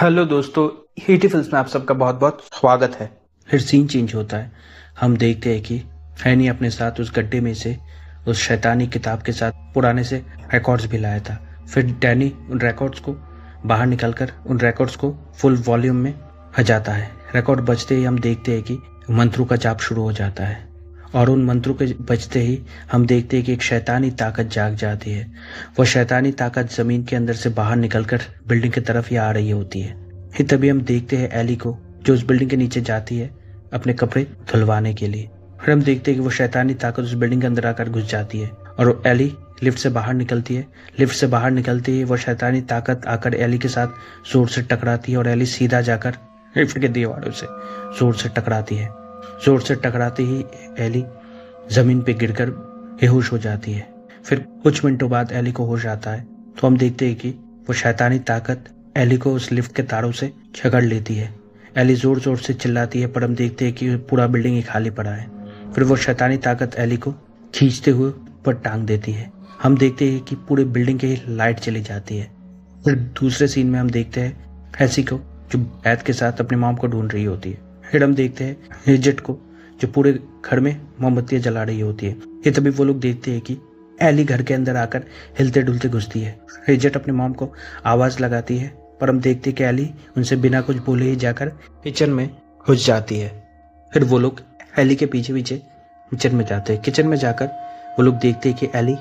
Hello दोस्तों, हीटी films में आप सबका बहुत बहुत स्वागत है। फिर सीन चेंज होता है। हम देखते हैं कि फैनी अपने साथ उस गड्ढे में से उस शैतानी किताब के साथ पुराने से रिकॉर्ड्स भी लाया था। फिर डैनी उन रिकॉर्ड्स को बाहर निकालकर उन रिकॉर्ड्स को फुल वॉल्यूम में बजाता है। रिकॉर्ड बजते ही हम देखते हैं कि मंत्रों का जाप शुरू हो जाता है और उन मंत्रों के बजते ही हम देखते हैं कि एक शैतानी ताकत जाग जाती है। वो शैतानी ताकत जमीन के अंदर से बाहर निकलकर बिल्डिंग की तरफ ही आ रही होती है। ही तभी हम देखते हैं एली को, जो उस बिल्डिंग के नीचे जाती है अपने कपड़े धुलवाने के लिए। फिर हम देखते हैं कि वो शैतानी ताकत उस बिल्डिंग के अंदर आकर घुस जाती है और एली लिफ्ट से बाहर निकलती है। लिफ्ट से बाहर निकलती ही वो शैतानी ताकत आकर एली के साथ जोर से टकराती है और एली सीधा जाकर लिफ्ट के दीवारों से जोर से टकराती है। जोर से टकराते ही एली जमीन पे गिरकर बेहोश हो जाती है। फिर कुछ मिनटों बाद एली को होश आता है तो हम देखते हैं कि वो शैतानी ताकत एली को उस लिफ्ट के तारों से जकड़ लेती है। एली जोर जोर से चिल्लाती है पर हम देखते हैं कि पूरा बिल्डिंग ही खाली पड़ा है। फिर वो शैतानी ताकत एली को खींचते हुए ऊपर टांग देती है। हम देखते हैं कि पूरे बिल्डिंग की लाइट चली जाती है। फिर दूसरे सीन में हम देखते हैं फैसी को, जो बैत के साथ अपनी मॉम को ढूंढ रही होती है। फिर हम देखते हैं रिजेट को, जो पूरे घर में मोमबत्तियां जला रही होती है। ये तभी वो लोग देखते हैं कि एली घर के अंदर आकर हिलते डुलते घुसती है। रिजेट अपनी मॉम को आवाज लगाती है पर हम देखते हैं कि एली उनसे बिना कुछ बोले ही जाकर किचन में घुस जाती है। फिर वो लोग एली के पीछे पीछे किचन में जाते हैं। किचन में जाकर वो लोग देखते हैं कि एली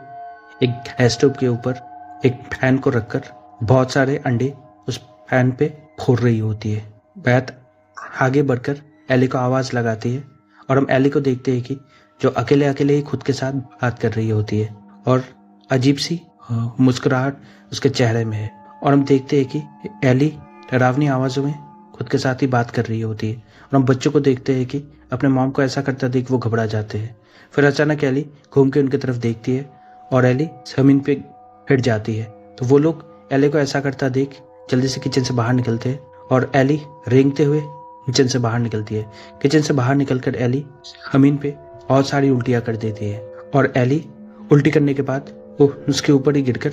एक गैस स्टोव के ऊपर एक फैन को रखकर बहुत सारे अंडे उस फैन पे फोड़ रही होती है। बैत आगे बढ़कर एली को आवाज लगाती है और हम एली को देखते हैं कि जो अकेले अकेले ही खुद के साथ बात कर रही होती है और अजीब सी मुस्कुराहट उसके चेहरे में है। और हम देखते हैं कि एली डरावनी आवाजों में खुद के साथ ही बात कर रही होती है और हम बच्चों को देखते हैं कि अपने मॉम को ऐसा करता देख वो घबरा जाते हैं। फिर अचानक एली घूम के उनकी तरफ देखती है और एली जमीन पे गिर जाती है। तो वो लोग एली को ऐसा करता देख जल्दी से किचन से बाहर निकलते हैं और एली रेंगते हुए किचन से बाहर निकलती है। किचन से बाहर निकलकर एली जमीन पे बहुत सारी उल्टियां कर देती है और एली उल्टी करने के बाद वो उसके ऊपर ही गिरकर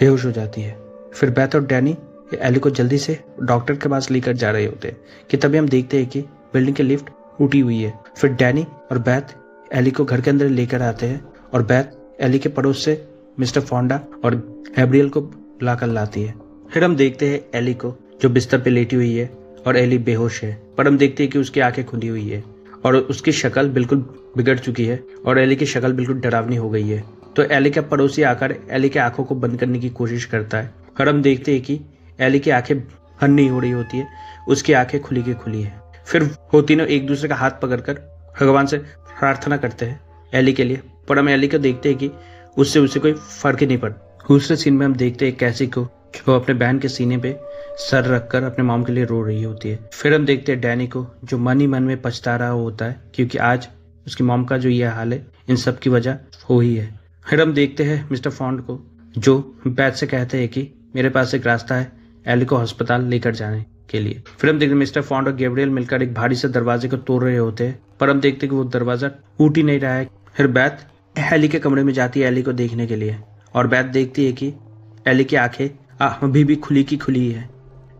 बेहोश हो जाती है। फिर बैथ और डैनी एली को जल्दी से डॉक्टर के पास लेकर जा रहे होते हैं कि तभी हम देखते हैं कि बिल्डिंग की लिफ्ट टूटी हुई है। फिर डैनी और बैथ एली को घर के अंदर लेकर आते हैं और बैथ एली के पड़ोस से मिस्टर फोंडा और गैब्रियल को बुलाकर लाती है। फिर हम देखते हैं एली को, जो बिस्तर पे लेटी हुई है और एली बेहोश है पर हम देखते हैं कि उसकी आंखें खुली हुई है और उसकी शक्ल बिल्कुल बिगड़ चुकी है और एली की शक्ल बिल्कुल डरावनी हो गई है। तो एली का पड़ोसी आकर एली की आंखों को बंद करने की कोशिश करता है और हम देखते हैं कि एली की आंखें बंद नहीं हो रही होती है, उसकी आंखें खुली की खुली है। फिर वो तीनों एक दूसरे का हाथ पकड़कर भगवान से प्रार्थना करते हैं एली के लिए, पर हम एली को देखते हैं कि उससे उसे कोई फर्क ही नहीं पड़ता। दूसरे सीन में हम देखते हैं कैसी को, जो अपने बहन के सीने पे सर रखकर अपने मॉम के लिए रो रही होती है। फिर हम देखते हैं डैनी को, जो मन ही मन में पछता रहा होता है क्योंकि आज उसकी मॉम का जो ये हाल है इन सब की वजह वो ही है। फिर हम देखते हैं मिस्टर फॉन्ड को, जो बैथ से कहते हैं कि मेरे पास एक रास्ता है एली को अस्पताल लेकर जाने के लिए। फिर हम देखते हैं मिस्टर फॉन्ड और गैब्रियल मिलकर एक भारी से दरवाजे को तोड़ रहे होते हैं पर हम देखते हैं कि वो दरवाजा टूट ही नहीं रहा है। फिर बैथ एली के कमरे में जाती है एली को देखने के लिए और बैथ देखती है कि एली की आंखें अभी भी खुली की खुली है।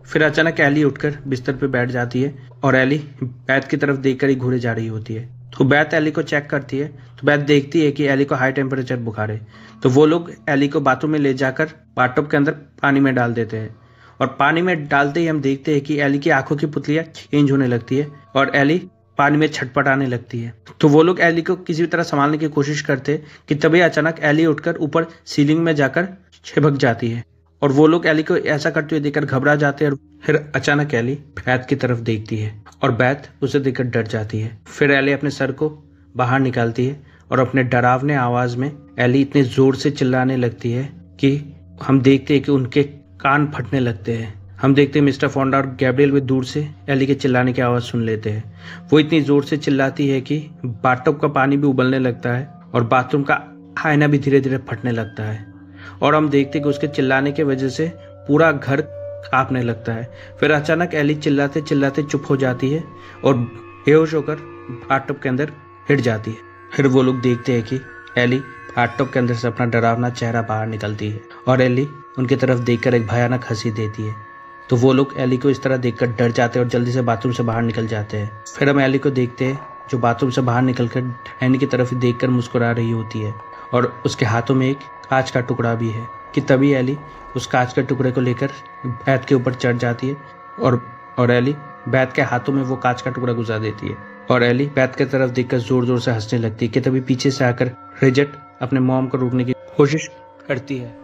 फिर अचानक एली उठकर बिस्तर पे बैठ जाती है और एली बैथ की तरफ देखकर ही घूरे जा रही होती है। तो बैथ एली को चेक करती है तो बैथ देखती है कि एली को हाई टेम्परेचर बुखार है। तो वो लोग एली को बाथरूम में ले जाकर बाथटब के अंदर पानी में डाल देते हैं और पानी में डालते ही हम देखते हैं कि एली की आंखों की पुतलियां चेंज होने लगती है और एली पानी में छटपटाने लगती है। तो वो लोग एली को किसी तरह संभालने की कोशिश करते हैं कि तभी अचानक एली उठकर ऊपर सीलिंग में जाकर चिपक जाती है और वो लोग एली को ऐसा करते हुए देखकर घबरा जाते हैं। और फिर अचानक एली बैथ की तरफ देखती है और बैथ उसे देखकर डर जाती है। फिर एली अपने सर को बाहर निकालती है और अपने डरावने आवाज में एली इतने जोर से चिल्लाने लगती है कि हम देखते हैं कि उनके कान फटने लगते हैं। हम देखते हैं मिस्टर फोंडा और गैब्रियल भी दूर से एली के चिल्लाने की आवाज सुन लेते हैं। वो इतनी जोर से चिल्लाती है कि बाथटब का पानी भी उबलने लगता है और बाथरूम का आईना भी धीरे धीरे फटने लगता है और हम देखते हैं कि उसके चिल्लाने की वजह से पूरा घर कांपने लगता है। फिर अचानक एली चिल्लाते चिल्लाते चुप हो जाती है और बेहोश होकर बाथटब के अंदर गिर जाती है। फिर वो लोग देखते हैं कि एली बाथटब के अंदर से अपना डरावना चेहरा बाहर निकलती है और एली उनकी तरफ देखकर एक भयानक हंसी देती है। तो वो लोग एली को इस तरह देखकर डर जाते हैं और जल्दी से बाथरूम से बाहर निकल जाते हैं। फिर हम एली को देखते हैं जो बाथरूम से बाहर निकलकर डैनी की तरफ ही देखकर मुस्कुरा रही होती है और उसके हाथों में एक कांच का टुकड़ा भी है कि तभी एली उस कांच के टुकड़े को लेकर बैथ के ऊपर चढ़ जाती है और एली बैथ के हाथों में वो कांच का टुकड़ा गुजार देती है और एली बैथ की तरफ देखकर जोर जोर से हंसने लगती है कि तभी पीछे से आकर रिजेट अपने मॉम को रोकने की कोशिश करती है।